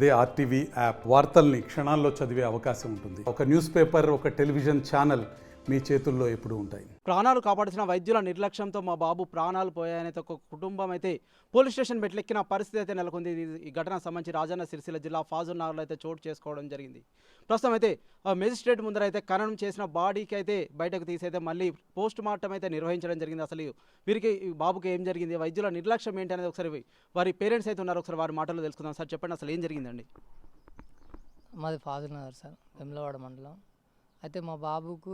అదే RTV app వార్తల్ని క్షణాల్లో చదివే అవకాశం ఉంటుంది. ఒక న్యూస్ పేపర్, ఒక టెలివిజన్ ఛానల్ మీ చేతుల్లో ఎప్పుడూ ఉంటాయి. ప్రాణాలు కాపాడాల్సిన వైద్యుల నిర్లక్ష్యంతో మా బాబు ప్రాణాలు పోయాయనే ఒక కుటుంబం అయితే పోలీస్ స్టేషన్ మెట్లెక్కిన పరిస్థితి అయితే నెలకొంది. ఈ ఘటనకు సంబంధించి రాజన్న సిరిసిల్ల జిల్లా ఫాజుల్ నగర్లో అయితే చోటు చేసుకోవడం జరిగింది. ప్రస్తుతం అయితే మెజిస్ట్రేట్ ముందర అయితే ఖననం చేసిన బాడీకి అయితే బయటకు తీసైతే మళ్ళీ పోస్ట్ మార్టం అయితే నిర్వహించడం జరిగింది. అసలు వీరికి బాబుకి ఏం జరిగింది, వైద్యుల నిర్లక్ష్యం ఏంటి అనేది ఒకసారి వారి పేరెంట్స్ అయితే ఉన్నారు, ఒకసారి వారి మాటలు తెలుసుకుందాం. సార్ చెప్పండి, అసలు ఏం జరిగిందండి? మాది ఫాజుల్ నగర్ సార్, వెమ్లవాడ మండలం. అయితే మా బాబుకు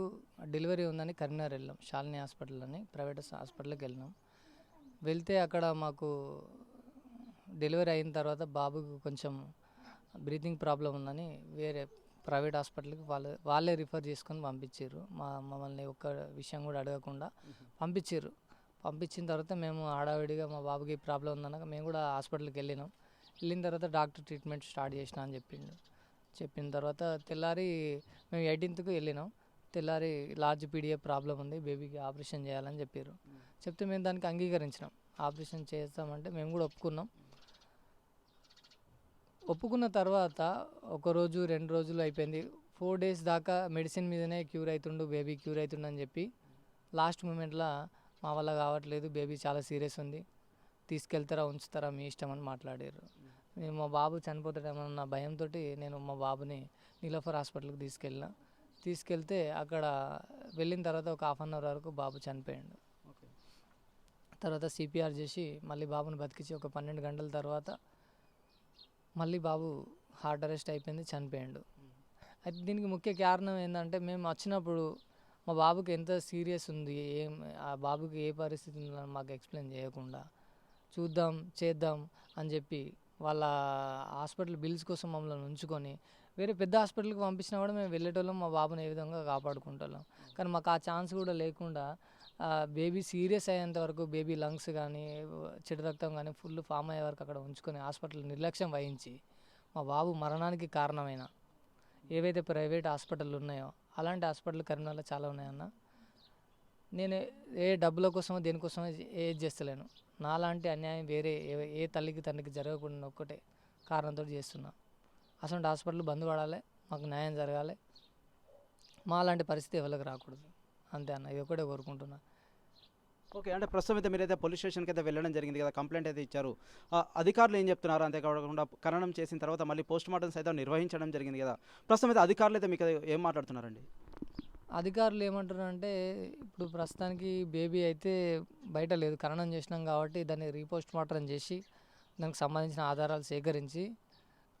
డెలివరీ ఉందని కరీంనగర్ వెళ్ళాం, శాలిని హాస్పిటల్ అని ప్రైవేట్ హాస్పిటల్కి వెళ్ళినాం. వెళ్తే అక్కడ మాకు డెలివరీ అయిన తర్వాత బాబుకు కొంచెం బ్రీతింగ్ ప్రాబ్లం ఉందని వేరే ప్రైవేట్ హాస్పిటల్కి వాళ్ళే రిఫర్ చేసుకొని పంపించారు. మమ్మల్ని ఒక్క విషయం కూడా అడగకుండా పంపించారు. పంపించిన తర్వాత మేము హడావిడిగా మా బాబుకి ప్రాబ్లం ఉందన్నాక మేము కూడా హాస్పిటల్కి వెళ్ళిన తర్వాత డాక్టర్ ట్రీట్మెంట్ స్టార్ట్ చేసిన అని చెప్పిన తర్వాత తెల్లారి మేము 18కు వెళ్ళినాం. తెల్లారి లార్జ్ పీడిఏ ప్రాబ్లం ఉంది, బేబీకి ఆపరేషన్ చేయాలని చెప్పారు. చెప్తే మేము దానికి అంగీకరించినాం. ఆపరేషన్ చేస్తామంటే మేము కూడా ఒప్పుకున్న తర్వాత ఒకరోజు 2 రోజులు అయిపోయింది. 4 days దాకా మెడిసిన్ మీదనే బేబీ క్యూర్ అవుతుండు అని చెప్పి లాస్ట్ మూమెంట్లో మా వల్ల కావట్లేదు, బేబీ చాలా సీరియస్ ఉంది, తీసుకెళ్తారా ఉంచుతారా మీ ఇష్టం అని మాట్లాడారు. నేను మా బాబు చనిపోతాడేమన్న భయంతో నేను మా బాబుని నీలోఫర్ హాస్పిటల్కి తీసుకెళ్తే అక్కడ వెళ్ళిన తర్వాత ఒక 1/2 hour వరకు బాబు చనిపోయాడు. తర్వాత సిపిఆర్ చేసి మళ్ళీ బాబుని బతికించి ఒక 12 గంటల తర్వాత మళ్ళీ బాబు హార్ట్ అరెస్ట్ అయిపోయింది, చనిపోయాడు. అయితే దీనికి ముఖ్య కారణం ఏంటంటే మేము వచ్చినప్పుడు మా బాబుకి ఎంత సీరియస్ ఉంది, ఆ బాబుకి ఏ పరిస్థితి ఉందని మాకు ఎక్స్ప్లెయిన్ చేయకుండా చేద్దాం అని చెప్పి వాళ్ళ హాస్పిటల్ బిల్స్ కోసం మమ్మల్ని ఉంచుకొని వేరే పెద్ద హాస్పిటల్కి పంపించినా కూడా మేము వెళ్ళేటోళ్ళం, మా బాబుని ఏ విధంగా కాపాడుకుంటాం. కానీ మాకు ఆ ఛాన్స్ కూడా లేకుండా బేబీ సీరియస్ అయ్యేంత వరకు, బేబీ లంగ్స్ కానీ చెడు రక్తం కానీ ఫుల్ ఫామ్ అయ్యే వరకు అక్కడ ఉంచుకొని హాస్పిటల్ నిర్లక్ష్యం వహించి మా బాబు మరణానికి కారణమైన ఏవైతే ప్రైవేట్ హాస్పిటల్ ఉన్నాయో అలాంటి హాస్పిటల్ కరీంనగర్లో చాలా ఉన్నాయన్న. నేను ఏ డబ్బుల కోసమో దేనికోసమో ఏది చేస్తలేను. నాలాంటి అన్యాయం వేరే ఏ తల్లికి తండ్రికి జరగకుండా ఒక్కటే కారణంతో చేస్తున్నా. అసలు హాస్పిటల్ బంద్ పడాలి, మాకు న్యాయం జరగాలి, మా లాంటి పరిస్థితి ఎవరికి రాకూడదు, అంతే అన్న, ఇది ఒకటే కోరుకుంటున్నా. ఓకే, అంటే ప్రస్తుతం అయితే మీరైతే పోలీస్ స్టేషన్కి అయితే వెళ్ళడం జరిగింది కదా, కంప్లైంట్ అయితే ఇచ్చారు. అధికారులు ఏం చెప్తున్నారు? అంతేకాకుండా ఖననం చేసిన తర్వాత మళ్ళీ పోస్ట్ మార్టం సైతం నిర్వహించడం జరిగింది కదా, ప్రస్తుతం అయితే అధికారులు అయితే మీకు ఏం మాట్లాడుతున్నారండి? అధికారులు ఏమంటారంటే ఇప్పుడు ప్రస్తుతానికి బేబీ అయితే బయట లేదు, ఖననం చేసినాం కాబట్టి దాన్ని రీపోస్ట్ మార్టం చేసి దానికి సంబంధించిన ఆధారాలు సేకరించి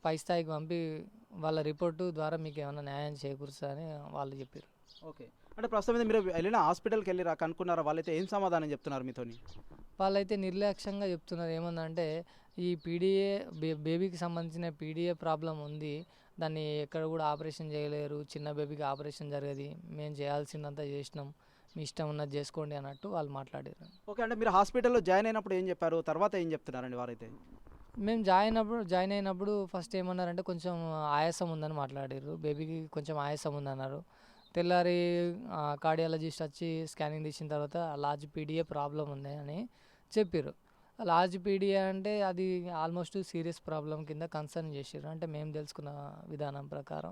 పై స్థాయికి పంపి వాళ్ళ రిపోర్టు ద్వారా మీకు ఏమైనా న్యాయం చేకూరుస్తా అని వాళ్ళు చెప్పారు. ఓకే, అంటే ప్రస్తుతం అయితే మీరు వెళ్ళిన హాస్పిటల్కి వెళ్ళి కనుక్కున్నారా? వాళ్ళైతే ఏం సమాధానం చెప్తున్నారు మీతోని? వాళ్ళైతే నిర్లక్ష్యంగా చెప్తున్నారు. ఏముందంటే ఈ బేబీకి సంబంధించిన పీడిఏ ప్రాబ్లం ఉంది, దాన్ని ఎక్కడ కూడా ఆపరేషన్ చేయలేరు, చిన్న బేబీకి ఆపరేషన్ జరగదు, మేము చేయాల్సిందంతా చేసినాం, మీ ఇష్టం ఉన్నది చేసుకోండి అన్నట్టు వాళ్ళు మాట్లాడారు. ఓకే, అంటే మీరు హాస్పిటల్లో జాయిన్ అయినప్పుడు ఏం చెప్పారు, తర్వాత ఏం చెప్తున్నారండి వారైతే? మేము జాయిన్ అయినప్పుడు ఫస్ట్ ఏమన్నారంటే కొంచెం ఆయాసం ఉందని మాట్లాడారు, బేబీకి కొంచెం ఆయాసం ఉందన్నారు. తెల్లారి కార్డియాలజిస్ట్ వచ్చి స్కానింగ్ తీసిన తర్వాత లార్జ్ పీడిఏ ప్రాబ్లం ఉంది అని చెప్పారు. లార్జ్ పీడిఏ అంటే అది ఆల్మోస్ట్ సీరియస్ ప్రాబ్లం కింద కన్సర్న్ చేసారు. అంటే మేము తెలుసుకున్న విధానం ప్రకారం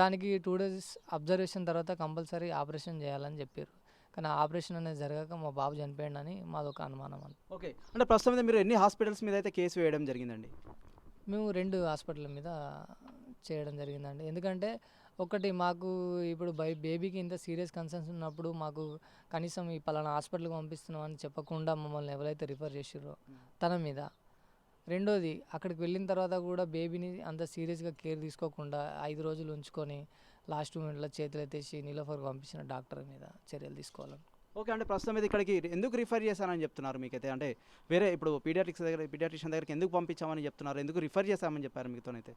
దానికి 2 days అబ్జర్వేషన్ తర్వాత కంపల్సరీ ఆపరేషన్ చేయాలని చెప్పారు. కానీ ఆపరేషన్ అనేది జరగక మా బాబు చనిపోయాడని మాదొక అనుమానం. ఓకే, అంటే ప్రస్తుతం మీరు ఎన్ని హాస్పిటల్స్ మీద అయితే కేసు వేయడం జరిగిందండి? మేము 2 హాస్పిటల్ మీద చేయడం జరిగిందండి. ఎందుకంటే ఒకటి మాకు ఇప్పుడు బేబీకి ఇంత సీరియస్ కన్సర్న్స్ ఉన్నప్పుడు మాకు కనీసం ఈ పలానా హాస్పిటల్కి పంపిస్తున్నాం అని చెప్పకుండా మమ్మల్ని ఎవరైతే రిఫర్ చేసిర్రో తన మీద. రెండోది, అక్కడికి వెళ్ళిన తర్వాత కూడా బేబీని అంత సీరియస్గా కేర్ తీసుకోకుండా 5 రోజులు ఉంచుకొని లాస్ట్ మూమెంట్లో చేతులు ఎత్తేసి నీలోఫర్కి పంపించిన డాక్టర్ మీద చర్యలు తీసుకోవాలని. ఓకే, అంటే ప్రస్తుతం అయితే ఇక్కడికి ఎందుకు రిఫర్ చేశానని చెప్తున్నారు మీకైతే? అంటే వేరే ఇప్పుడు పీడియాట్రిషియన్ దగ్గరికి ఎందుకు పంపించామని చెప్తున్నారు, ఎందుకు రిఫర్ చేశామని చెప్పారు మీతోనైతే?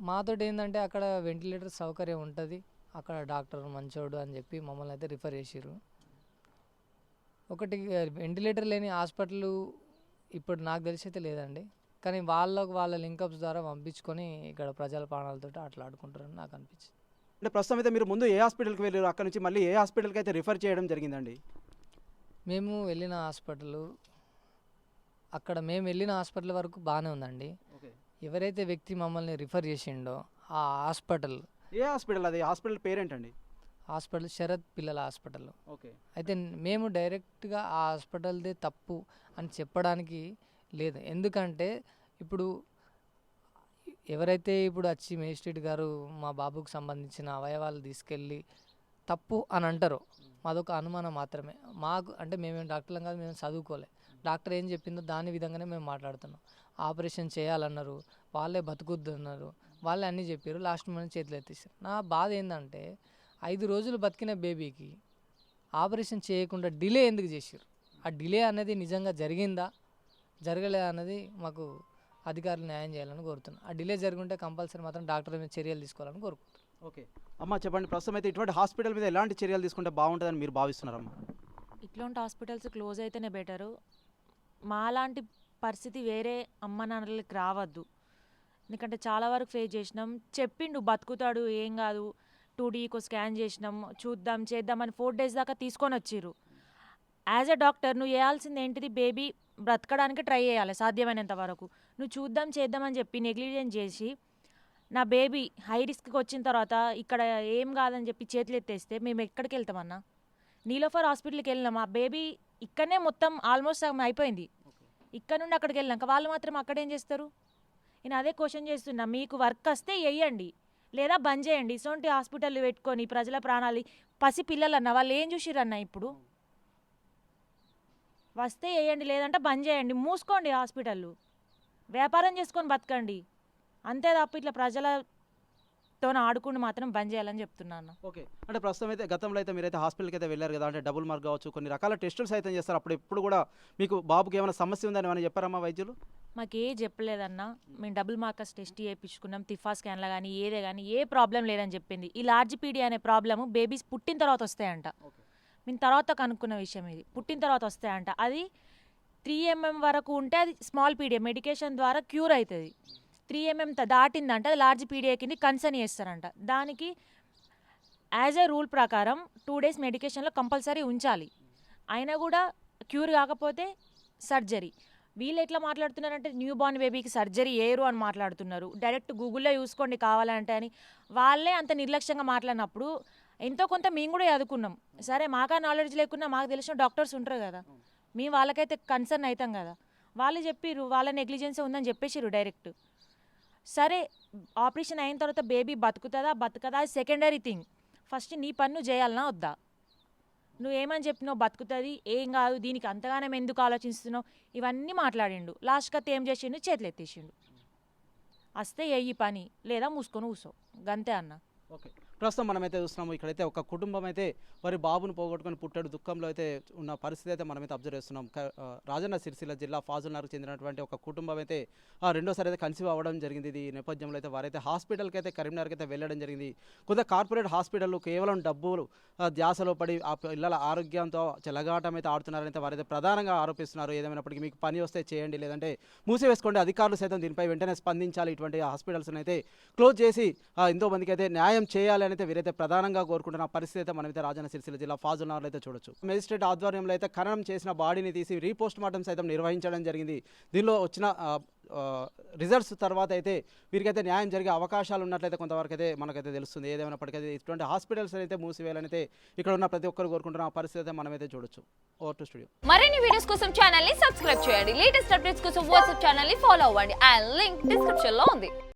మాతోటి ఏంటంటే అక్కడ వెంటిలేటర్ సౌకర్యం ఉంటుంది, అక్కడ డాక్టర్ మంచోడు అని చెప్పి మమ్మల్ని అయితే రిఫర్ చేసిర్రు. ఒకటి వెంటిలేటర్ లేని హాస్పిటల్ ఇప్పుడు నాకు తెలిసి అయితే లేదండి, కానీ వాళ్ళ లింకప్స్ ద్వారా పంపించుకొని ఇక్కడ ప్రజల ప్రాణాలతో ఆటలాడుకుంటారని నాకు అనిపించింది. అంటే ప్రస్తుతం అయితే మీరు ముందు ఏ హాస్పిటల్కి వెళ్ళారు, అక్కడ నుంచి మళ్ళీ ఏ హాస్పిటల్కి అయితే రిఫర్ చేయడం జరిగిందండి? మేము వెళ్ళిన హాస్పిటల్ వరకు బాగానే ఉందండి. ఎవరైతే వ్యక్తి మమ్మల్ని రిఫర్ చేసిండో ఆ హాస్పిటల్ ఏ హాస్పిటల్ అది? హాస్పిటల్ పేరేంటండి? హాస్పిటల్ శరత్ పిల్లల హాస్పిటల్. ఓకే. అయితే మేము డైరెక్ట్గా ఆ హాస్పిటల్దే తప్పు అని చెప్పడానికి లేదు. ఎందుకంటే ఇప్పుడు ఎవరైతే ఇప్పుడు వచ్చి మేజిస్ట్రేట్ గారు మా బాబుకు సంబంధించిన అవయవాలు తీసుకెళ్ళి తప్పు అని అంటారో మాదొక అనుమానం మాత్రమే. మాకు అంటే మేమేం డాక్టర్లం కాదు, మేము చదువుకోలే. డాక్టర్ ఏం చెప్పిందో దాని విధంగానే మేము మాట్లాడుతున్నాం. ఆపరేషన్ చేయాలన్నారు, వాళ్ళే బతుకుద్దు అన్నారు, వాళ్ళే అన్నీ చెప్పారు. లాస్ట్ మనం చేతులు ఎత్తేసారు. నా బాధ ఏంటంటే 5 రోజులు బతికిన బేబీకి ఆపరేషన్ చేయకుండా డిలే ఎందుకు చేసారు? ఆ డిలే అనేది నిజంగా జరిగిందా జరగలేదా అన్నది మాకు అధికారులు న్యాయం చేయాలని కోరుతున్నాను. ఆ డిలే జరుగుంటే కంపల్సరీ మాత్రం డాక్టర్ మీద చర్యలు తీసుకోవాలని కోరుకుంటున్నాను. ఓకే అమ్మ చెప్పండి, ప్రస్తుతం అయితే ఇటువంటి హాస్పిటల్ మీద ఎలాంటి చర్యలు తీసుకుంటే బాగుంటుందని మీరు భావిస్తున్నారమ్మా? ఇట్లాంటి హాస్పిటల్స్ క్లోజ్ అయితేనే బెటరు. మాలాంటి పరిస్థితి వేరే అమ్మ నాన్నలకి రావద్దు. ఎందుకంటే చాలా వరకు ఫేస్ చేసినాం. చెప్పిండు బతుకుతాడు, ఏం కాదు, 2Dకో స్కాన్ చేసినాం, చూద్దాం చేద్దామని 4 days దాకా తీసుకొని వచ్చిర్రు. యాజ్ ఎ డాక్టర్ నువ్వు చేయాల్సింది ఏంటిది? బేబీ బ్రతకడానికి ట్రై చేయాలి సాధ్యమైనంత వరకు. నువ్వు చూద్దాం చేద్దామని చెప్పి నెగ్లిజెన్స్ చేసి నా బేబీ హై రిస్క్కి వచ్చిన తర్వాత ఇక్కడ ఏం కాదని చెప్పి చేతులు ఎత్తేస్తే మేము ఎక్కడికి వెళ్తామన్నా? నీలోఫర్ హాస్పిటల్కి వెళ్ళినాం, ఆ బేబీ ఇక్కడనే మొత్తం ఆల్మోస్ట్ సగం అయిపోయింది. ఇక్కడ నుండి అక్కడికి వెళ్ళాక వాళ్ళు మాత్రం అక్కడేం చేస్తారు? నేను అదే క్వశ్చన్ చేస్తున్నా. మీకు వర్క్ వస్తే వేయండి, లేదా బంద్ చేయండి. ఇటువంటి హాస్పిటల్ పెట్టుకొని ప్రజల ప్రాణాలు, పసి పిల్లలన్న వాళ్ళు ఏం చూసిరన్న? ఇప్పుడు వస్తే వేయండి, లేదంటే బంద్ చేయండి, మూసుకోండి హాస్పిటల్, వ్యాపారం చేసుకొని బతకండి. అంతే తప్ప ఇట్లా ప్రజలతో ఆడుకుని మాత్రం బంద్ చేయాలని చెప్తున్నాను. ఓకే, అంటే ప్రస్తుతం అయితే గతంలో అయితే మీరైతే హాస్పిటల్కి అయితే వెళ్ళారు కదా, అంటే డబుల్ మార్క్ కావచ్చు, కొన్ని రకాల టెస్టులు సైతం చేస్తారు. అప్పుడు ఎప్పుడు కూడా మీకు బాబుకి ఏమైనా సమస్య ఉందని ఏమైనా చెప్పారమ్మా వైద్యులు? మాకు ఏ చెప్పలేదన్నా. మేము డబుల్ మార్కర్స్ టెస్ట్ చేయించుకున్నాం, తిఫా స్కాన్లో కానీ ఏదే కానీ ఏ ప్రాబ్లం లేదని చెప్పింది. ఈ లార్జ్ పీడీ అనే ప్రాబ్లము బేబీస్ పుట్టిన తర్వాత వస్తాయంట. మేము తర్వాత కనుక్కున్న విషయం ఇది, పుట్టిన తర్వాత వస్తాయంట. అది 3 mm వరకు ఉంటే అది స్మాల్ పీడియా, మెడికేషన్ ద్వారా క్యూర్ అవుతుంది. 3 mm దాటిందంటే అది లార్జ్ పీడియా కింద కన్సర్న్ చేస్తారంట. దానికి యాజ్ ఏ రూల్ ప్రకారం 2 days మెడికేషన్లో కంపల్సరీ ఉంచాలి. అయినా కూడా క్యూర్ కాకపోతే సర్జరీ. వీళ్ళు ఎట్లా మాట్లాడుతున్నారంటే న్యూ బార్న్ బేబీకి సర్జరీ ఏరు అని మాట్లాడుతున్నారు. డైరెక్ట్ గూగుల్లో చూసుకోండి కావాలంటే అని. వాళ్ళే అంత నిర్లక్ష్యంగా మాట్లాడినప్పుడు ఎంతో కొంత మేము కూడా చదువుకున్నాం. సరే మాకా నాలెడ్జ్ లేకున్నా మాకు తెలిసిన డాక్టర్స్ ఉంటారు కదా, మేము వాళ్ళకైతే కన్సర్న్ అవుతాం కదా. వాళ్ళు చెప్పిర్రు వాళ్ళ నెగ్లిజెన్స్ ఉందని చెప్పేసిర్రు డైరెక్ట్. సరే ఆపరేషన్ అయిన తర్వాత బేబీ బతుకుతుందా బతుకదా అది సెకండరీ థింగ్. ఫస్ట్ నీ పన్ను చేయాలన్నా వద్దా? నువ్వేమని చెప్పినావు బతుకుతుంది, ఏం కాదు, దీనికి అంతగానే ఎందుకు ఆలోచిస్తున్నావు, ఇవన్నీ మాట్లాడిండు. లాస్ట్ కత్తి ఏం చేసిండు? చేతులు ఎత్తేసిండు. వస్తే ఈ పని, లేదా మూసుకొని కూసో, గంతే అన్న. ఓకే, ప్రస్తుతం మనమైతే చూస్తున్నాము ఇక్కడైతే ఒక కుటుంబం అయితే వారి బాబును పోగొట్టుకొని పుట్టాడు దుఃఖంలో అయితే ఉన్న పరిస్థితి అయితే మనమైతే అబ్జర్వ్ చేస్తున్నాం. రాజన్న సిరిసిల్ల జిల్లా ఫాజుల్నగర్కు చెందినటువంటి ఒక కుటుంబం అయితే రెండోసారి అయితే కన్సీవ్ అవ్వడం జరిగింది. ఈ నేపథ్యంలో అయితే వారైతే హాస్పిటల్కి అయితే కరీంనగర్కి అయితే వెళ్ళడం జరిగింది. కొద్దిగా కార్పొరేట్ హాస్పిటల్ కేవలం డబ్బులు ధ్యాసలో పడి ఆ పిల్లల ఆరోగ్యంతో చెలగాటం అయితే ఆడుతున్నారని అయితే వారైతే ప్రధానంగా ఆరోపిస్తున్నారు. ఏదేమైనప్పటికీ మీకు పని వస్తే చేయండి, లేదంటే మూసివేసుకోండి. అధికారులు సైతం దీనిపై వెంటనే స్పందించాలి. ఇటువంటి హాస్పిటల్స్ని అయితే క్లోజ్ చేసి ఎంతో మందికి అయితే న్యాయం చేయాలి అని అయితే వీరైతే ప్రధానంగా కోరుకుంటున్న పరిస్థితి అయితే మనమైతే రాజన్న సిరిసిల్ల జిల్లా ఫాజుల్నగర్లో అయితే చూడొచ్చు. మేజిస్ట్రేట్ ఆధ్వర్యంలో అయితే ఖననం చేసిన బాడీని తీసి రీపోస్ట్ మార్టం సైతం నిర్వహించడం జరిగింది. దీనిలో వచ్చిన రిజల్ట్స్ తర్వాత అయితే వీరికైతే న్యాయం జరిగే అవకాశాలు ఉన్నట్లయితే కొంతవరకు అయితే మనకైతే తెలుస్తుంది. ఏదేమైనప్పటికైతే ఇటువంటి హాస్పిటల్స్ అయితే మూసివేయాలని అయితే ఇక్కడ ఉన్న ప్రతి ఒక్కరు కోరుకుంటున్న పరిస్థితి అయితే మనమైతే చూడొచ్చు. Over to studio. మరిన్ని వీడియోస్ కోసం ఛానల్ ని సబ్స్క్రైబ్ చేయండి. లేటెస్ట్ అప్డేట్స్ కోసం వాట్సాప్ ఛానల్ ని ఫాలో అవ్వండి. ఆ లింక్ డిస్క్రిప్షన్ లో ఉంది.